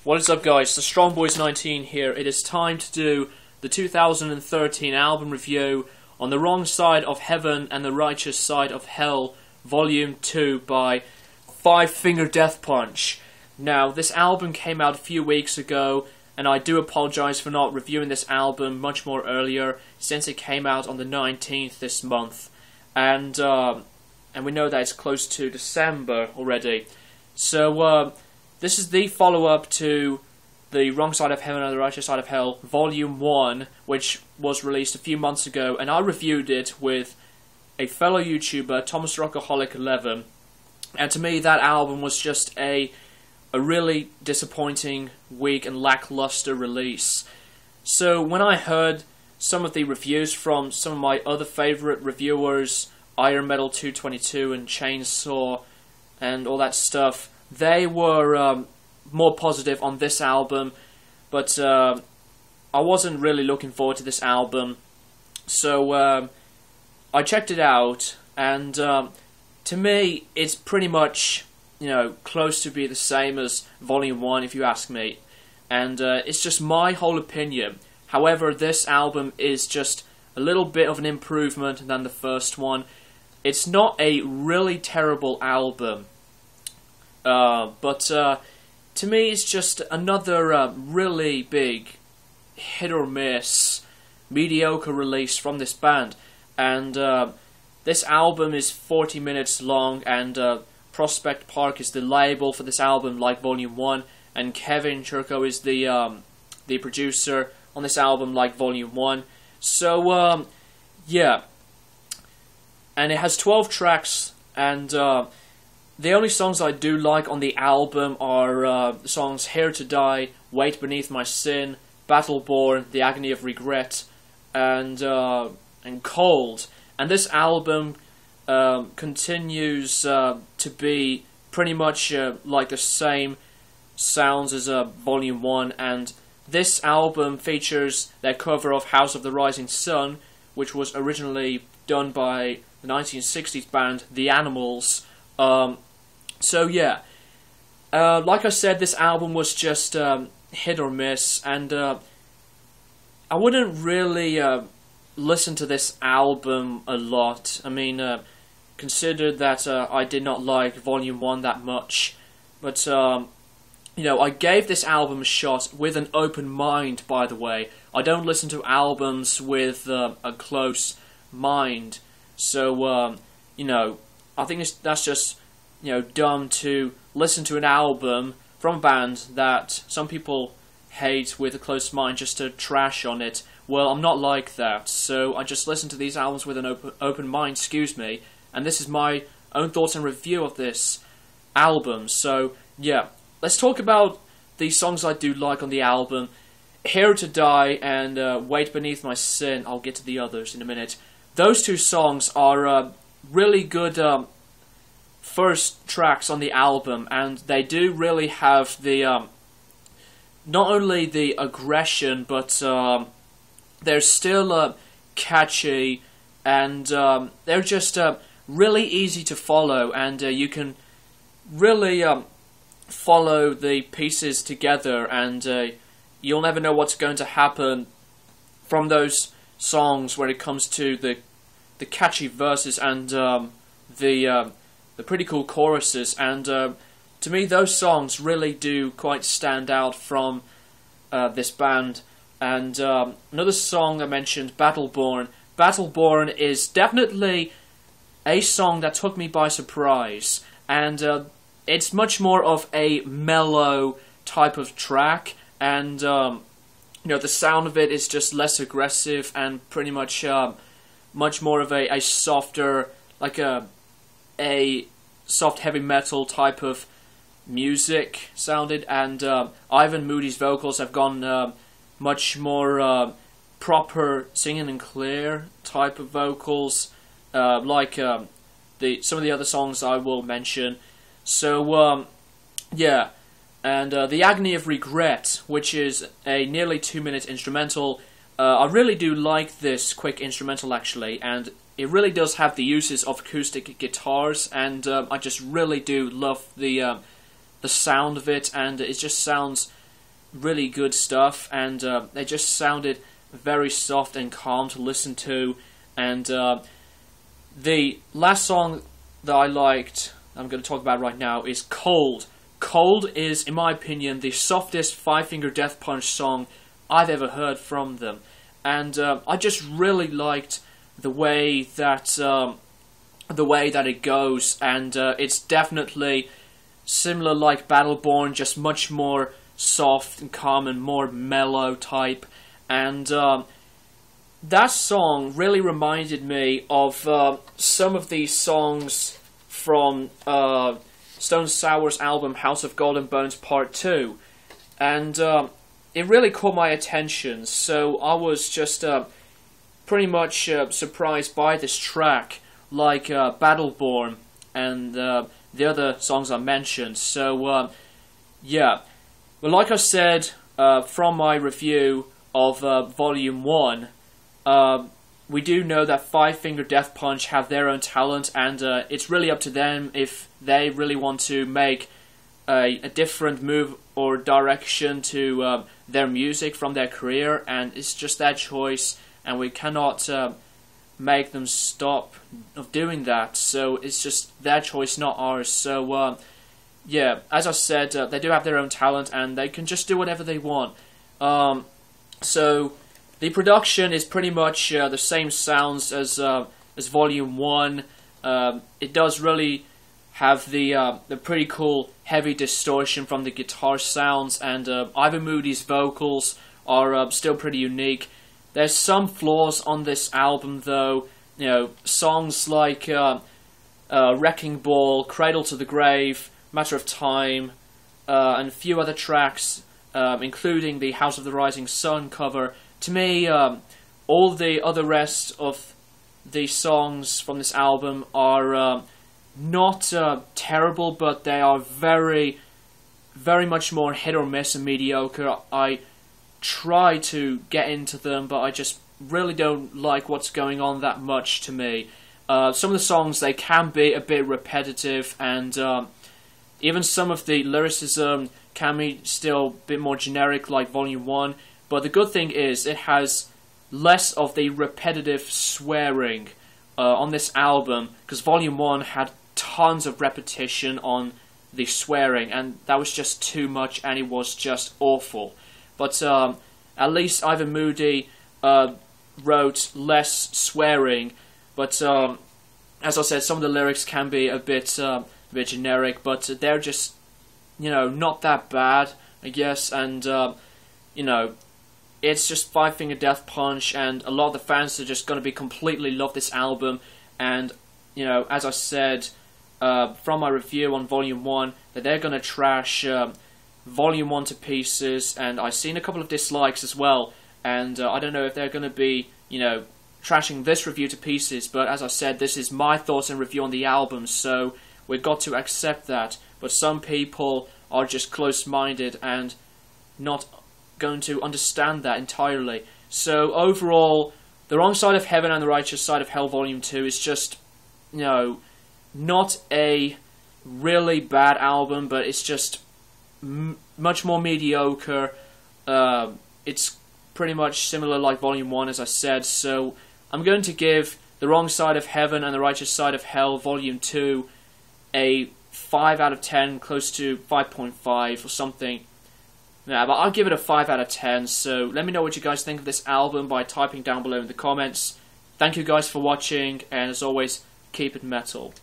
What is up, guys? The StrongBoys19 here. It is time to do the 2013 album review on The Wrong Side of Heaven and the Righteous Side of Hell, Volume 2 by Five Finger Death Punch. Now, this album came out a few weeks ago, and I do apologize for not reviewing this album much more earlier, since it came out on the 19th this month. And we know that it's close to December already. So, this is the follow-up to The Wrong Side of Heaven and the Righteous Side of Hell, Volume 1, which was released a few months ago, and I reviewed it with a fellow YouTuber, Thomas Rockaholic11, and to me that album was just a really disappointing, weak, and lackluster release. So when I heard some of the reviews from some of my other favourite reviewers, Iron Metal 222 and Chainsaw, and all that stuff, they were more positive on this album, but I wasn't really looking forward to this album, so I checked it out, and to me, it's pretty much, close to be the same as Volume 1, if you ask me, and it's just my whole opinion. However, this album is just a little bit of an improvement than the first one. It's not a really terrible album, but to me it's just another really big hit or miss, mediocre release from this band. And this album is 40 minutes long, and Prospect Park is the label for this album, like Volume 1, and Kevin Churko is the producer on this album, like Volume 1. So, yeah. And it has 12 tracks, and the only songs I do like on the album are the songs Here to Die, Wait Beneath My Sin, Battleborn, The Agony of Regret, and Cold. And this album continues to be pretty much like the same sounds as Volume 1, and this album features their cover of House of the Rising Sun, which was originally done by the 1960s band The Animals. So yeah, like I said, this album was just hit or miss, and I wouldn't really listen to this album a lot. I mean, consider that I did not like Volume 1 that much, but I gave this album a shot with an open mind, by the way. I don't listen to albums with a close mind, so I think that's just dumb to listen to an album from a band that some people hate with a close mind just to trash on it. Well, I'm not like that, so I just listen to these albums with an open mind, and this is my own thoughts and review of this album. So yeah, let's talk about the songs I do like on the album. Here to Die and Wait Beneath My Sin. I'll get to the others in a minute. Those two songs are really good first tracks on the album, and they do really have the not only the aggression, but they're still catchy, and they're just really easy to follow, and you can really follow the pieces together, and you'll never know what's going to happen from those songs when it comes to the catchy verses and the pretty cool choruses. And to me, those songs really do quite stand out from this band. And another song I mentioned, Battleborn. Battleborn is definitely a song that took me by surprise, and it's much more of a mellow type of track, and the sound of it is just less aggressive and pretty much much more of a softer, like a soft heavy metal type of music sounded, and Ivan Moody's vocals have gone much more proper singing and clear type of vocals, like some of the other songs I will mention. So yeah, and The Agony of Regret, which is a nearly 2-minute instrumental. I really do like this quick instrumental, actually, and it really does have the uses of acoustic guitars, and I just really do love the sound of it, and it just sounds really good stuff, and they just sounded very soft and calm to listen to. And the last song that I liked, I'm going to talk about right now, is Cold. Cold is, in my opinion, the softest Five Finger Death Punch song I've ever heard from them. And I just really liked the way that it goes, and it's definitely similar like Battleborn, just much more soft and calm and more mellow type. And that song really reminded me of some of these songs from Stone Sour's album House of Golden Bones Part 2. And it really caught my attention, so I was just pretty much surprised by this track, like Battleborn and the other songs I mentioned. So, yeah. Well, like I said from my review of Volume 1, we do know that Five Finger Death Punch have their own talent, and it's really up to them if they really want to make a different move or direction to their music from their career, and it's just their choice, and we cannot make them stop of doing that. So it's just their choice, not ours. So yeah, as I said, they do have their own talent, and they can just do whatever they want. So the production is pretty much the same sounds as Volume 1. It does really have the pretty cool heavy distortion from the guitar sounds, and Ivan Moody's vocals are still pretty unique. There's some flaws on this album, though. You know, songs like Wrecking Ball, Cradle to the Grave, Matter of Time, and a few other tracks, including the House of the Rising Sun cover. To me, all the other rest of the songs from this album are not terrible, but they are very, very much more hit or miss and mediocre. I try to get into them, but I just really don't like what's going on that much to me. Some of the songs, they can be a bit repetitive, and even some of the lyricism can be still a bit more generic like Volume 1. But the good thing is it has less of the repetitive swearing on this album, because Volume 1 had tons of repetition on the swearing, and that was just too much, and it was just awful. But at least Ivan Moody wrote less swearing, but as I said, some of the lyrics can be a bit generic, but they're just, you know, not that bad, I guess. And you know, it's just Five Finger Death Punch, and a lot of the fans are just going to be completely love this album. And you know, as I said from my review on Volume 1, that they're going to trash Volume 1 to pieces, and I've seen a couple of dislikes as well, and I don't know if they're going to be, you know, trashing this review to pieces, but as I said, this is my thoughts and review on the album, so we've got to accept that. But some people are just close-minded and not going to understand that entirely. So overall, The Wrong Side of Heaven and The Righteous Side of Hell Volume 2 is just, you know, not a really bad album, but it's just much more mediocre. It's pretty much similar like Volume 1, as I said, so I'm going to give The Wrong Side of Heaven and The Righteous Side of Hell Volume 2 a 5 out of 10, close to 5.5 or something. Yeah, but I'll give it a 5 out of 10, so let me know what you guys think of this album by typing down below in the comments. Thank you guys for watching, and as always, keep it metal.